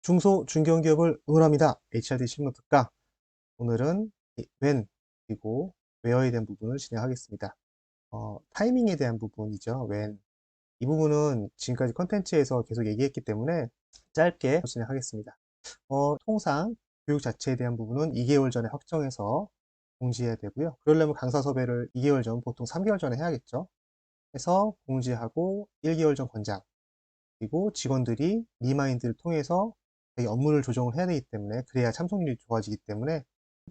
중소, 중견기업을 응원합니다. HRD 실무 특강. 오늘은 when, 그리고 where에 대한 부분을 진행하겠습니다. 타이밍에 대한 부분이죠. when. 이 부분은 지금까지 컨텐츠에서 계속 얘기했기 때문에 짧게 진행하겠습니다. 통상 교육 자체에 대한 부분은 2개월 전에 확정해서 공지해야 되고요. 그러려면 강사 섭외를 2개월 전, 보통 3개월 전에 해야겠죠. 해서 공지하고 1개월 전 권장. 그리고 직원들이 리마인드를 통해서 자기 업무를 조정을 해야 되기 때문에, 그래야 참석률이 좋아지기 때문에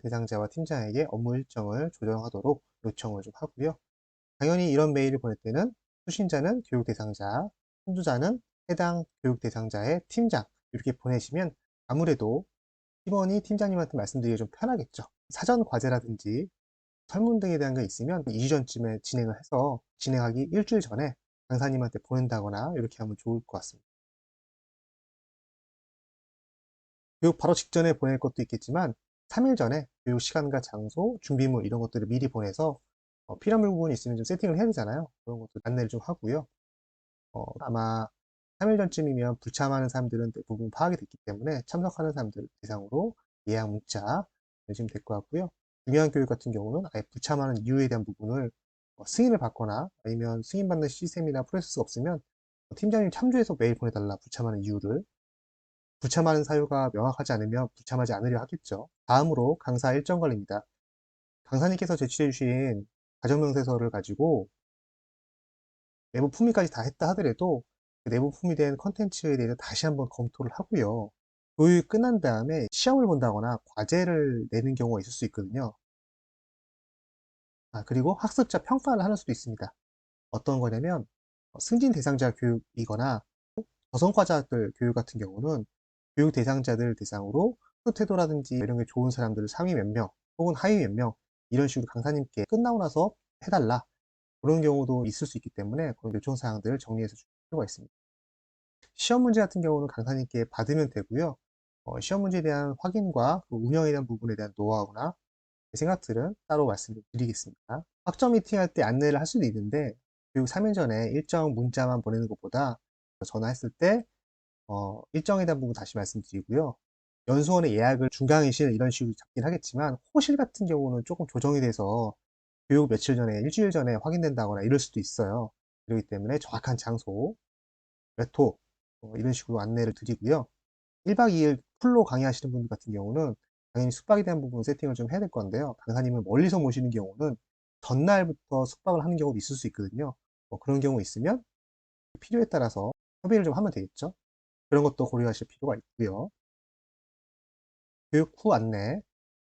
대상자와 팀장에게 업무 일정을 조정하도록 요청을 좀 하고요. 당연히 이런 메일을 보낼 때는 수신자는 교육 대상자, 선두자는 해당 교육 대상자의 팀장, 이렇게 보내시면 아무래도 팀원이 팀장님한테 말씀드리기 좀 편하겠죠. 사전 과제라든지 설문 등에 대한 게 있으면 2주 전쯤에 진행을 해서 진행하기 일주일 전에 강사님한테 보낸다거나 이렇게 하면 좋을 것 같습니다. 교육 바로 직전에 보낼 것도 있겠지만 3일 전에 교육 시간과 장소, 준비물 이런 것들을 미리 보내서 필요한 부분이 있으면 좀 세팅을 해야 되잖아요. 그런 것도 안내를 좀 하고요. 아마 3일 전쯤이면 불참하는 사람들은 대부분 파악이 됐기 때문에 참석하는 사람들 대상으로 예약 문자 내주시면 될 것 같고요. 중요한 교육 같은 경우는 아예 불참하는 이유에 대한 부분을 승인을 받거나 아니면 승인받는 시스템이나 프로세스가 없으면 팀장님 참조해서 메일 보내달라, 불참하는 이유를. 불참하는 사유가 명확하지 않으면 불참하지 않으려 하겠죠. 다음으로 강사 일정 관리입니다. 강사님께서 제출해 주신 가정명세서를 가지고 내부 품위까지 다 했다 하더라도 그 내부 품위된 컨텐츠에 대해서 다시 한번 검토를 하고요. 교육이 끝난 다음에 시험을 본다거나 과제를 내는 경우가 있을 수 있거든요. 그리고 학습자 평가를 하는 수도 있습니다. 어떤 거냐면 승진 대상자 교육이거나 저성과자들 교육 같은 경우는 교육 대상자들 대상으로 학습 태도라든지 이런 게 좋은 사람들을 상위 몇 명, 혹은 하위 몇 명, 이런 식으로 강사님께 끝나고 나서 해달라, 그런 경우도 있을 수 있기 때문에 그런 요청사항들을 정리해서 줄 필요가 있습니다. 시험 문제 같은 경우는 강사님께 받으면 되고요. 시험 문제에 대한 확인과 그 운영에 대한 부분에 대한 노하우나 생각들은 따로 말씀을 드리겠습니다. 확정 미팅할 때 안내를 할 수도 있는데, 교육 3일 전에 일정 문자만 보내는 것보다 전화했을 때 일정에 대한 부분 다시 말씀드리고요. 연수원의 예약을 중강의실 이런 식으로 잡긴 하겠지만, 호실 같은 경우는 조금 조정이 돼서 교육 며칠 전에, 일주일 전에 확인된다거나 이럴 수도 있어요. 그렇기 때문에 정확한 장소, 몇 호, 이런 식으로 안내를 드리고요. 1박 2일 풀로 강의하시는 분들 같은 경우는 당연히 숙박에 대한 부분 세팅을 좀 해야 될 건데요. 강사님을 멀리서 모시는 경우는 전날부터 숙박을 하는 경우도 있을 수 있거든요. 그런 경우 있으면 필요에 따라서 협의를 좀 하면 되겠죠. 그런 것도 고려하실 필요가 있고요. 교육 후 안내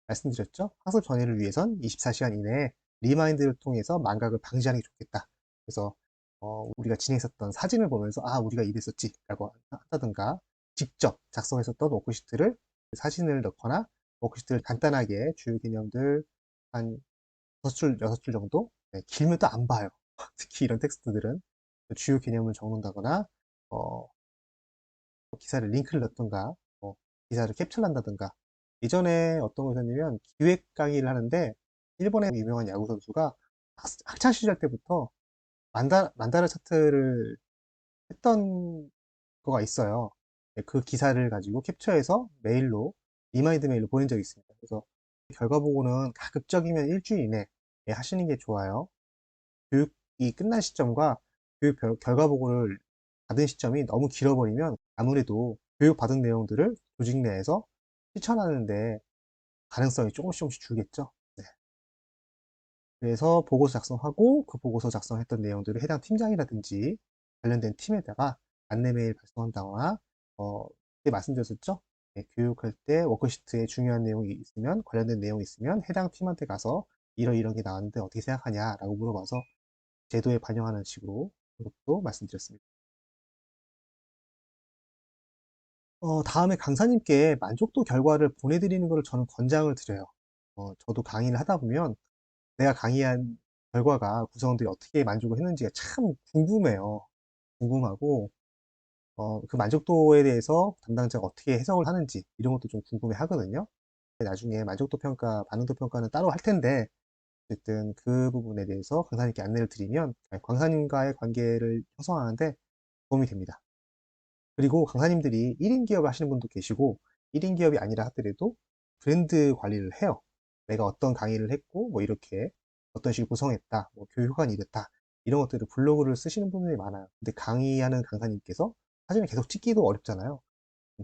말씀드렸죠. 학습 전이를 위해선 24시간 이내에 리마인드를 통해서 망각을 방지하는 게 좋겠다. 그래서 우리가 진행했었던 사진을 보면서 우리가 이랬었지 라고 한다든가, 직접 작성했었던 워크시트를 사진을 넣거나, 워크시트를 간단하게 주요 개념들 한 6줄, 6줄 정도, 길면 또 안 봐요. 특히 이런 텍스트들은 주요 개념을 적는다거나, 어, 기사를 링크를 넣던가, 기사를 캡처를 한다든가. 예전에 어떤 거 있었냐면 기획 강의를 하는데, 일본의 유명한 야구 선수가 학창 시절 때부터 만다라 차트를 했던 거가 있어요. 그 기사를 가지고 캡처해서 메일로, 리마인드 메일로 보낸 적이 있습니다. 그래서 결과 보고는 가급적이면 일주일 이내에 하시는 게 좋아요. 교육이 끝난 시점과 교육 결과 보고를 받은 시점이 너무 길어버리면 아무래도 교육받은 내용들을 조직 내에서 실천하는데 가능성이 조금씩 줄겠죠. 네. 그래서 보고서 작성하고, 그 보고서 작성했던 내용들을 해당 팀장이라든지 관련된 팀에다가 안내 메일 발송한다거나, 그때 말씀드렸었죠? 네, 교육할 때 워크시트에 중요한 내용이 있으면, 관련된 내용이 있으면 해당 팀한테 가서 이런 게 나왔는데 어떻게 생각하냐라고 물어봐서 제도에 반영하는 식으로, 그것도 말씀드렸습니다. 다음에 강사님께 만족도 결과를 보내드리는 것을 저는 권장을 드려요. 저도 강의를 하다 보면 내가 강의한 결과가 구성원들이 어떻게 만족을 했는지가 참 궁금해요. 궁금하고, 그 만족도에 대해서 담당자가 어떻게 해석을 하는지 이런 것도 좀 궁금해 하거든요. 나중에 만족도 평가, 반응도 평가는 따로 할 텐데, 어쨌든 그 부분에 대해서 강사님께 안내를 드리면 강사님과의 관계를 형성하는데 도움이 됩니다. 그리고 강사님들이 1인 기업을 하시는 분도 계시고 1인 기업이 아니라 하더라도 브랜드 관리를 해요. 내가 어떤 강의를 했고 뭐 이렇게 어떤 식으로 구성했다, 뭐 교육 효과는 이랬다, 이런 것들을 블로그를 쓰시는 분들이 많아요. 근데 강의하는 강사님께서 사진을 계속 찍기도 어렵잖아요.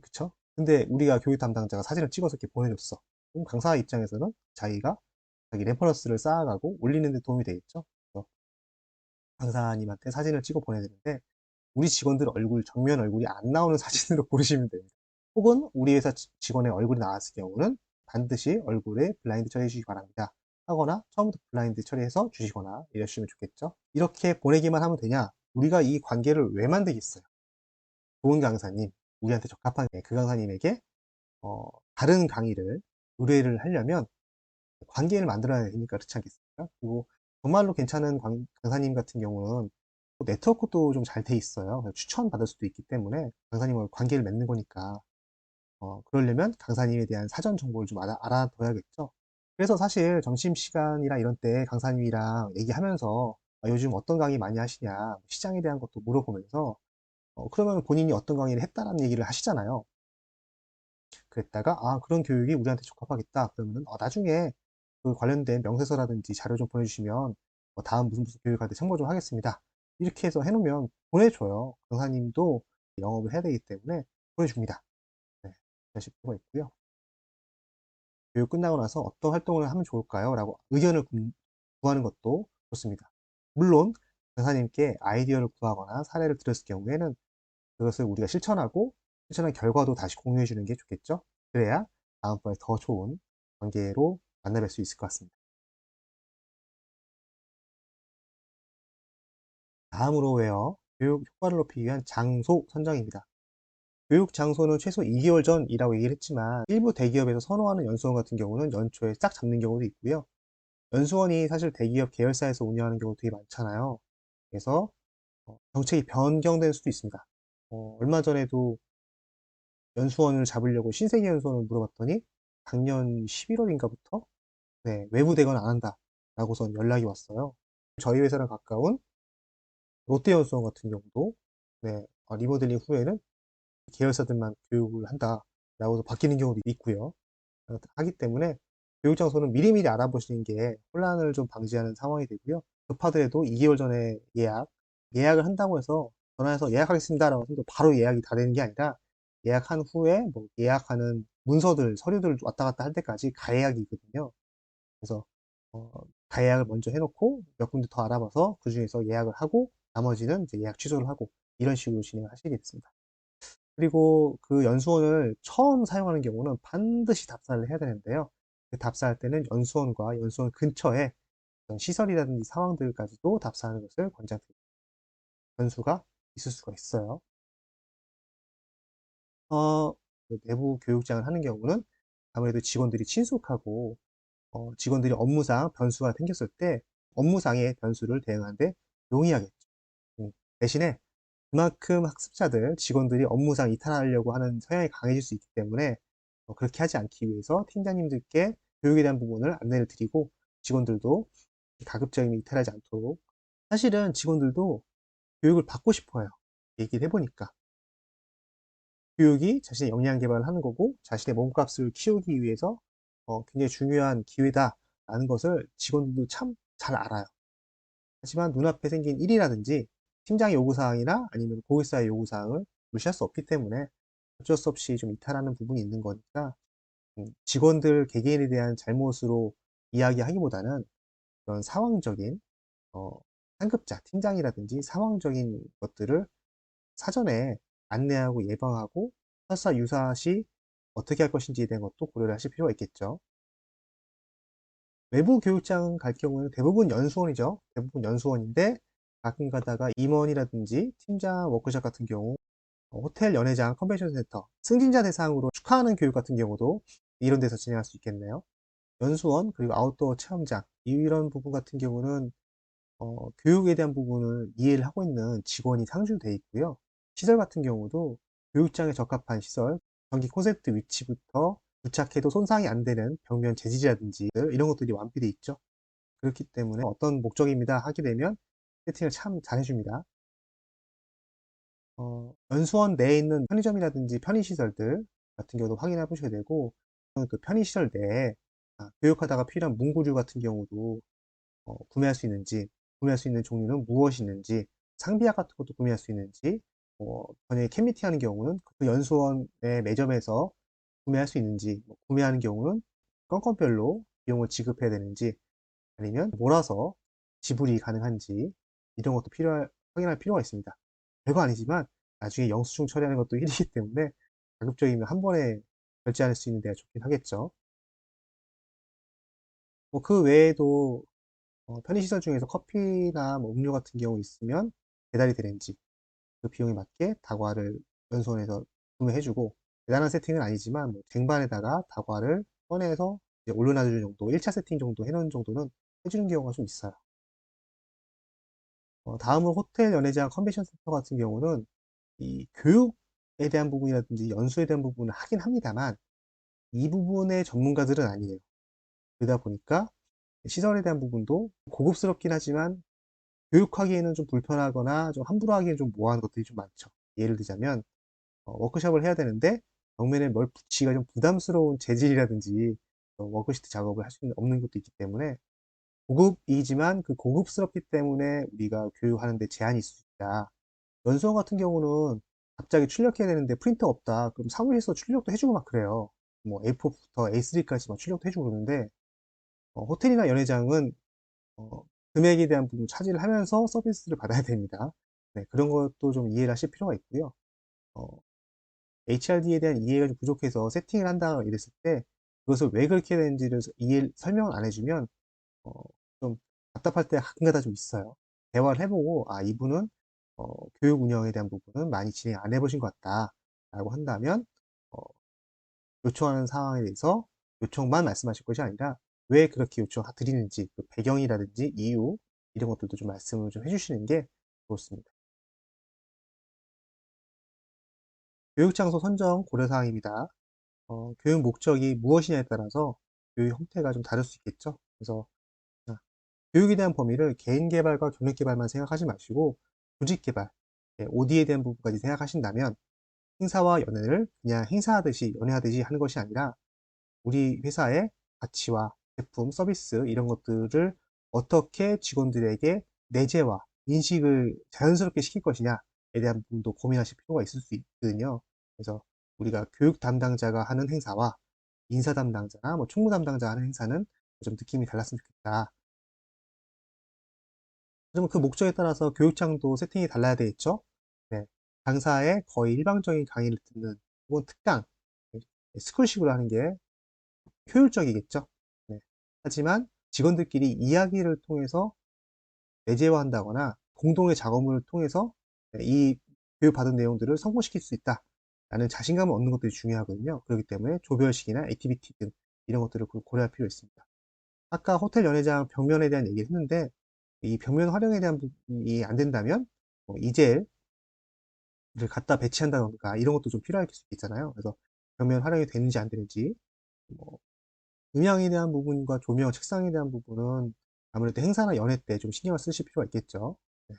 그쵸? 근데 우리가 교육 담당자가 사진을 찍어서 이렇게 보내줬어. 그럼 강사 입장에서는 자기가 자기 레퍼런스를 쌓아가고 올리는 데 도움이 되겠죠. 그래서 강사님한테 사진을 찍어 보내야 되는데 우리 직원들 얼굴, 정면 얼굴이 안 나오는 사진으로 고르시면 됩니다. 혹은 우리 회사 직원의 얼굴이 나왔을 경우는 반드시 얼굴에 블라인드 처리해 주시기 바랍니다. 하거나 처음부터 블라인드 처리해서 주시거나 이러시면 좋겠죠. 이렇게 보내기만 하면 되냐? 우리가 이 관계를 왜 만들겠어요? 좋은 강사님, 우리한테 적합한 그 강사님에게 다른 강의를 의뢰를 하려면 관계를 만들어야 되니까 그렇지 않겠습니까? 그리고 정말로 괜찮은 강사님 같은 경우는 또 네트워크도 좀 잘 돼 있어요. 추천받을 수도 있기 때문에 강사님과 관계를 맺는 거니까 그러려면 강사님에 대한 사전 정보를 좀 알아둬야겠죠. 그래서 사실 점심시간이나 이런 때 강사님이랑 얘기하면서 요즘 어떤 강의 많이 하시냐, 시장에 대한 것도 물어보면서 그러면 본인이 어떤 강의를 했다라는 얘기를 하시잖아요. 그랬다가 그런 교육이 우리한테 적합하겠다 그러면은 나중에 그 관련된 명세서라든지 자료 좀 보내주시면 다음 무슨 교육할 때 참고 좀 하겠습니다. 이렇게 해서 해놓으면 보내줘요. 강사님도 영업을 해야 되기 때문에 보내줍니다. 네, 하실 필요가 있고요. 교육 끝나고 나서 어떤 활동을 하면 좋을까요? 라고 의견을 구하는 것도 좋습니다. 물론 강사님께 아이디어를 구하거나 사례를 들었을 경우에는 그것을 우리가 실천하고 실천한 결과도 다시 공유해 주는 게 좋겠죠. 그래야 다음번에 더 좋은 관계로 만나뵐 수 있을 것 같습니다. 다음으로 외워 교육 효과를 높이기 위한 장소 선정입니다. 교육 장소는 최소 2개월 전이라고 얘기를 했지만 일부 대기업에서 선호하는 연수원 같은 경우는 연초에 싹 잡는 경우도 있고요. 연수원이 사실 대기업 계열사에서 운영하는 경우 되게 많잖아요. 그래서 정책이 변경될 수도 있습니다. 얼마 전에도 연수원을 잡으려고 신세계 연수원을 물어봤더니 작년 11월인가부터 외부 대관 안 한다 라고선 연락이 왔어요. 저희 회사랑 가까운 롯데연수원 같은 경우도 리모델링 후에는 계열사들만 교육을 한다 라고 바뀌는 경우도 있고요. 하기 때문에 교육 장소는 미리미리 알아보시는 게 혼란을 좀 방지하는 상황이 되고요. 급하더라도 2개월 전에 예약을 한다고 해서 전화해서 예약하겠습니다 라고 해서 바로 예약이 다 되는 게 아니라 예약한 후에 뭐 예약하는 문서들, 서류들 왔다 갔다 할 때까지 가예약이거든요. 그래서 어, 가예약을 먼저 해놓고 몇 군데 더 알아봐서 그 중에서 예약을 하고 나머지는 이제 예약 취소를 하고 이런 식으로 진행을 하시겠습니다. 그리고 그 연수원을 처음 사용하는 경우는 반드시 답사를 해야 되는데요. 그 답사할 때는 연수원과 연수원 근처에 어떤 시설이라든지 상황들까지도 답사하는 것을 권장드립니다. 변수가 있을 수가 있어요. 그 내부 교육장을 하는 경우는 아무래도 직원들이 친숙하고 직원들이 업무상 변수가 생겼을 때 업무상의 변수를 대응하는데 용이하겠죠. 대신에 그만큼 학습자들, 직원들이 업무상 이탈하려고 하는 성향이 강해질 수 있기 때문에 그렇게 하지 않기 위해서 팀장님들께 교육에 대한 부분을 안내를 드리고 직원들도 가급적이면 이탈하지 않도록 사실은 직원들도 교육을 받고 싶어요. 얘기를 해보니까. 교육이 자신의 역량 개발을 하는 거고 자신의 몸값을 키우기 위해서 굉장히 중요한 기회다라는 것을 직원들도 참 잘 알아요. 하지만 눈앞에 생긴 일이라든지 팀장의 요구사항이나 아니면 고객사의 요구사항을 무시할 수 없기 때문에 어쩔 수 없이 좀 이탈하는 부분이 있는 거니까 직원들 개개인에 대한 잘못으로 이야기하기보다는 그런 상황적인 어, 상급자, 팀장이라든지 상황적인 것들을 사전에 안내하고 예방하고 설사 유사시 어떻게 할 것인지에 대한 것도 고려를 하실 필요가 있겠죠. 외부 교육장 갈 경우에는 대부분 연수원이죠. 대부분 연수원인데 가끔 가다가 임원이라든지 팀장 워크숍 같은 경우 호텔, 연회장, 컨벤션 센터, 승진자 대상으로 축하하는 교육 같은 경우도 이런 데서 진행할 수 있겠네요. 연수원, 그리고 아웃도어 체험장, 이런 부분 같은 경우는 교육에 대한 부분을 이해를 하고 있는 직원이 상주되어 있고요. 시설 같은 경우도 교육장에 적합한 시설, 전기 콘센트 위치부터 부착해도 손상이 안 되는 벽면 재질이라든지 이런 것들이 완비되어 있죠. 그렇기 때문에 어떤 목적입니다 하게 되면 세팅을 참 잘해줍니다. 연수원 내에 있는 편의점이라든지 편의시설들 같은 경우도 확인해 보셔야 되고, 그 편의시설 내에 교육하다가 필요한 문구류 같은 경우도 구매할 수 있는지, 구매할 수 있는 종류는 무엇이 있는지, 상비약 같은 것도 구매할 수 있는지, 만약에 캔미팅 하는 경우는 그 연수원의 매점에서 구매할 수 있는지, 구매하는 경우는 건건별로 비용을 지급해야 되는지, 아니면 몰아서 지불이 가능한지, 이런 것도 확인할 필요가 있습니다. 별거 아니지만 나중에 영수증 처리하는 것도 일이기 때문에 가급적이면 한 번에 결제할 수 있는 데가 좋긴 하겠죠. 그 외에도 편의시설 중에서 커피나 음료 같은 경우 있으면 배달이 되는지, 그 비용에 맞게 다과를 연수원에서 구매해주고, 대단한 세팅은 아니지만 쟁반에다가 다과를 꺼내서 이제 올려놔주는 정도, 1차 세팅 정도 해놓은 정도는 해주는 경우가 좀 있어요. 다음은 호텔 연회장 컨벤션 센터 같은 경우는 이 교육에 대한 부분이라든지 연수에 대한 부분을 하긴 합니다만, 이 부분의 전문가들은 아니에요. 그러다 보니까 시설에 대한 부분도 고급스럽긴 하지만 교육하기에는 좀 불편하거나 좀 함부로 하기에는 좀 모호한 것들이 좀 많죠. 예를 들자면 워크숍을 해야 되는데 벽면에 뭘 붙이기가 좀 부담스러운 재질이라든지 워크시트 작업을 할 수 없는 것도 있기 때문에, 고급이지만 그 고급스럽기 때문에 우리가 교육하는 데 제한이 있을 수 있다. 연수원 같은 경우는 갑자기 출력해야 되는데 프린터 없다. 그럼 사무실에서 출력도 해주고 막 그래요. 뭐 A4부터 A3까지 막 출력도 해주고 그러는데, 호텔이나 연회장은 금액에 대한 부분 차지를 하면서 서비스를 받아야 됩니다. 네, 그런 것도 좀 이해를 하실 필요가 있고요. 어, HRD에 대한 이해가 좀 부족해서 세팅을 한다 이랬을 때 그것을 왜 그렇게 되는지를 설명을 안 해주면 어, 좀 답답할 때 가끔가다 좀 있어요. 대화를 해보고 이분은 교육 운영에 대한 부분은 많이 진행 안 해보신 것 같다 라고 한다면, 어, 요청하는 상황에 대해서 요청만 말씀하실 것이 아니라 왜 그렇게 요청드리는지 그 배경이라든지 이유, 이런 것들도 좀 말씀을 좀 해주시는 게 좋습니다. 교육 장소 선정 고려사항입니다. 교육 목적이 무엇이냐에 따라서 교육 형태가 좀 다를 수 있겠죠. 그래서 교육에 대한 범위를 개인 개발과 경력 개발만 생각하지 마시고 조직 개발, OD에 대한 부분까지 생각하신다면, 행사와 연애를 그냥 행사하듯이 연애하듯이 하는 것이 아니라 우리 회사의 가치와 제품, 서비스 이런 것들을 어떻게 직원들에게 내재화, 인식을 자연스럽게 시킬 것이냐에 대한 부분도 고민하실 필요가 있을 수 있거든요. 그래서 우리가 교육 담당자가 하는 행사와 인사 담당자나 총무 담당자가 하는 행사는 좀 느낌이 달랐으면 좋겠다. 그러면 그 목적에 따라서 교육장도 세팅이 달라야 되겠죠? 네. 강사의 거의 일방적인 강의를 듣는 혹은 특강, 스쿨식으로 하는 게 효율적이겠죠? 네. 하지만 직원들끼리 이야기를 통해서 내재화한다거나 공동의 작업을 통해서 이 교육받은 내용들을 성공시킬 수 있다 라는 자신감을 얻는 것들이 중요하거든요. 그렇기 때문에 조별식이나 액티비티 등 이런 것들을 고려할 필요가 있습니다. 아까 호텔 연회장 벽면에 대한 얘기를 했는데, 이 벽면 활용에 대한 부분이 안 된다면 이젤을 갖다 배치한다던가 이런 것도 좀 필요할 수 있잖아요. 그래서 벽면 활용이 되는지 안 되는지, 뭐 음향에 대한 부분과 조명, 책상에 대한 부분은 아무래도 행사나 연회 때 좀 신경을 쓰실 필요가 있겠죠. 네.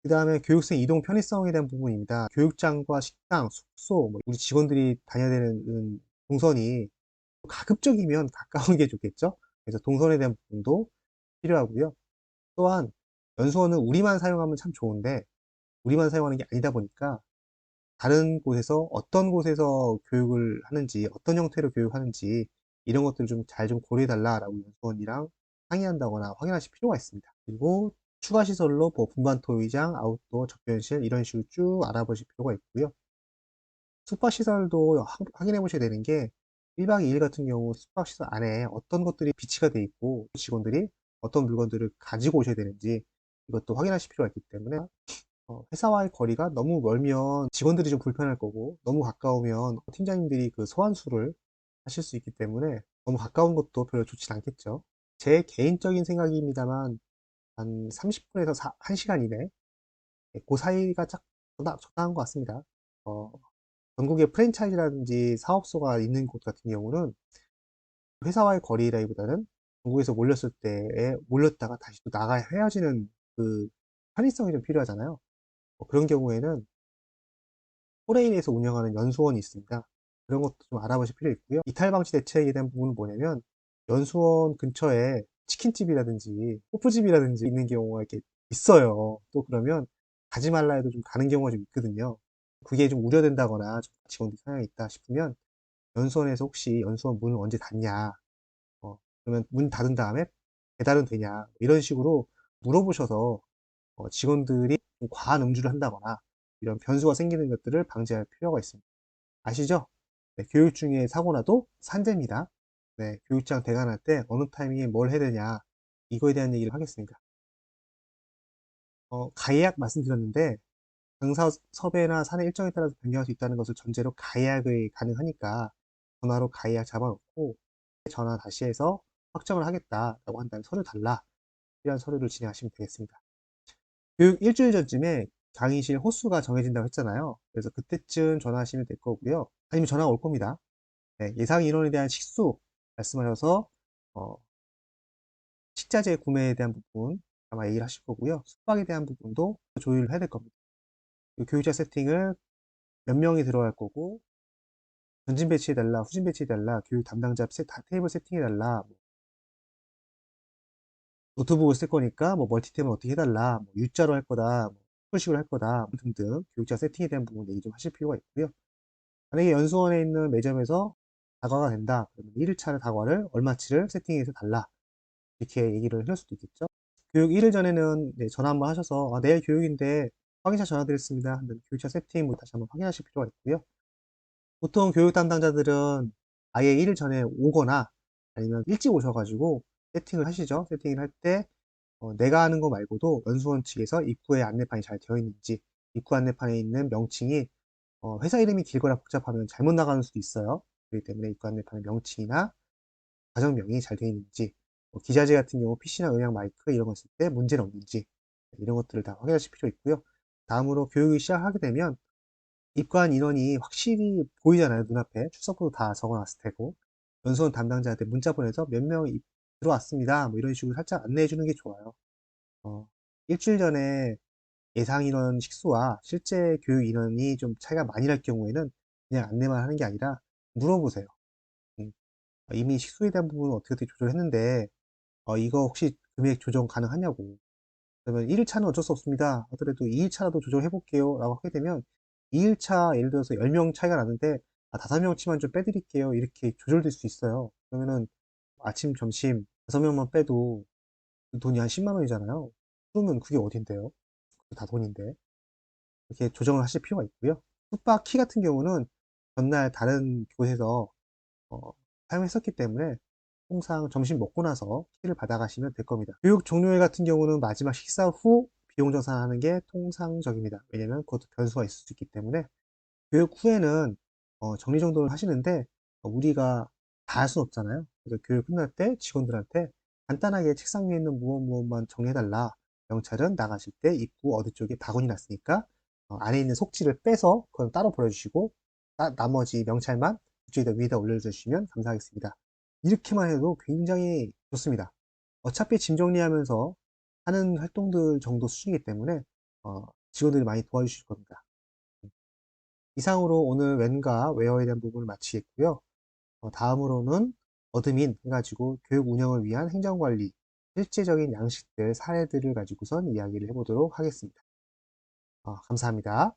그 다음에 교육생 이동 편의성에 대한 부분입니다. 교육장과 식당, 숙소, 우리 직원들이 다녀야 되는 동선이 가급적이면 가까운 게 좋겠죠. 그래서 동선에 대한 부분도 필요하고요. 또한 연수원은 우리만 사용하면 참 좋은데 우리만 사용하는 게 아니다 보니까 다른 곳에서 어떤 곳에서 교육을 하는지, 어떤 형태로 교육하는지 이런 것들을 좀 잘 좀 고려해 달라라고 연수원이랑 상의한다거나 확인하실 필요가 있습니다. 그리고 추가 시설로 뭐 분반 토의장, 아웃도어 접견실 이런 식으로 쭉 알아보실 필요가 있고요. 숙박시설도 확인해 보셔야 되는 게 1박 2일 같은 경우 숙박시설 안에 어떤 것들이 비치가 돼 있고 직원들이 어떤 물건들을 가지고 오셔야 되는지 이것도 확인하실 필요가 있기 때문에, 회사와의 거리가 너무 멀면 직원들이 좀 불편할 거고 너무 가까우면 팀장님들이 그 소환수를 하실 수 있기 때문에 너무 가까운 것도 별로 좋진 않겠죠. 제 개인적인 생각입니다만 한 30분에서 1시간 이내, 그 사이가 딱 적당한 것 같습니다. 어, 전국에 프랜차이즈라든지 사업소가 있는 곳 같은 경우는 회사와의 거리라기보다는 전국에서 몰렸을 때에 몰렸다가 다시 또 나가야 헤어지는 그 편의성이 좀 필요하잖아요. 그런 경우에는 포레인에서 운영하는 연수원이 있습니다. 그런 것도 좀 알아보실 필요 있고요. 이탈 방지 대책에 대한 부분은 뭐냐면 연수원 근처에 치킨집이라든지 호프집이라든지 있는 경우가 이렇게 있어요. 또 그러면 가지 말라 해도 좀 가는 경우가 좀 있거든요. 그게 좀 우려된다거나 좀 직원들이 성향이 있다 싶으면 연수원에서 혹시 연수원 문을 언제 닫냐, 그러면 문 닫은 다음에 배달은 되냐, 이런 식으로 물어보셔서 직원들이 좀 과한 음주를 한다거나 이런 변수가 생기는 것들을 방지할 필요가 있습니다. 아시죠? 네, 교육 중에 사고 나도 산재입니다. 네, 교육장 대관할 때 어느 타이밍에 뭘 해야 되냐, 이거에 대한 얘기를 하겠습니다. 가예약 말씀드렸는데 강사 섭외나 사내 일정에 따라서 변경할 수 있다는 것을 전제로 가예약이 가능하니까 전화로 가예약 잡아놓고 전화 다시 해서 확정을 하겠다라고 한 다음에 서류 달라, 필요한 서류를 진행하시면 되겠습니다. 교육 일주일 전쯤에 강의실 호수가 정해진다고 했잖아요. 그래서 그때쯤 전화하시면 될 거고요. 아니면 전화가 올 겁니다. 네, 예상 인원에 대한 식수 말씀하셔서 어, 식자재 구매에 대한 부분 아마 얘기를 하실 거고요. 숙박에 대한 부분도 조율을 해야 될 겁니다. 교육자 세팅을 몇 명이 들어갈 거고, 전진 배치해달라, 후진 배치해달라, 교육 담당자 테이블 세팅해달라, 뭐 노트북을 쓸 거니까 뭐 멀티탭은 어떻게 해달라, 뭐 U자로 할 거다, 뭐 풀식으로 할 거다, 뭐 등등 교육자 세팅에 대한 부분 얘기 좀 하실 필요가 있고요. 만약에 연수원에 있는 매점에서 다과가 된다, 그러면 1일차를 다과를 얼마치를 세팅해서 달라, 이렇게 얘기를 할 수도 있겠죠. 교육 1일 전에는 전화 한번 하셔서 내일 교육인데 확인차 전화 드렸습니다, 교육차 세팅 다시 한번 확인하실 필요가 있고요. 보통 교육 담당자들은 아예 1일 전에 오거나 아니면 일찍 오셔가지고 세팅을 하시죠. 세팅을 할 때 내가 하는 거 말고도 연수원 측에서 입구에 안내판이 잘 되어 있는지, 입구 안내판에 있는 명칭이 회사 이름이 길거나 복잡하면 잘못 나가는 수도 있어요. 그렇기 때문에 입구 안내판의 명칭이나 가정명이 잘 되어 있는지, 기자재 같은 경우 PC나 음향 마이크 이런 거 쓸 때 문제는 없는지, 이런 것들을 다 확인하실 필요 있고요. 다음으로 교육을 시작하게 되면 입관 인원이 확실히 보이잖아요. 눈앞에 출석부도 다 적어놨을 테고, 연수원 담당자한테 문자 보내서 몇 명 들어왔습니다, 뭐 이런 식으로 살짝 안내해 주는 게 좋아요. 일주일 전에 예상 인원 식수와 실제 교육 인원이 좀 차이가 많이 날 경우에는 그냥 안내만 하는 게 아니라 물어보세요. 음, 이미 식수에 대한 부분은 어떻게 조절했는데 이거 혹시 금액 조정 가능하냐고. 그러면 1일차는 어쩔 수 없습니다 하더라도 2일차라도 조정해 볼게요 라고 하게 되면, 2일차 예를 들어서 10명 차이가 나는데 5명치만 좀 빼드릴게요, 이렇게 조절될 수 있어요. 그러면은 아침 점심 5명만 빼도 돈이 한 10만 원이잖아요. 그러면 그게 어딘데요? 다 돈인데. 이렇게 조정을 하실 필요가 있고요. 숙박 키 같은 경우는 전날 다른 곳에서 어, 사용했었기 때문에 통상 점심 먹고 나서 키를 받아가시면 될 겁니다. 교육 종료일 같은 경우는 마지막 식사 후 비용 정산하는 게 통상적입니다. 왜냐면 그것도 변수가 있을 수 있기 때문에. 교육 후에는 정리정돈을 하시는데 우리가 다 할 수는 없잖아요. 그래서 교육 끝날 때 직원들한테 간단하게 책상 위에 있는 무엇무엇만 정리해달라, 명찰은 나가실 때 입구 어디 쪽에 바구니 났으니까 안에 있는 속지를 빼서 그건 따로 버려주시고 나머지 명찰만 그쪽에다 위에다 올려주시면 감사하겠습니다. 이렇게만 해도 굉장히 좋습니다. 어차피 짐 정리하면서 하는 활동들 정도 수준이기 때문에 직원들이 많이 도와주실 겁니다. 이상으로 오늘 웬과 웨어에 대한 부분을 마치겠고요. 다음으로는 어드민 해가지고 교육 운영을 위한 행정관리, 실제적인 양식들, 사례들을 가지고선 이야기를 해보도록 하겠습니다. 감사합니다.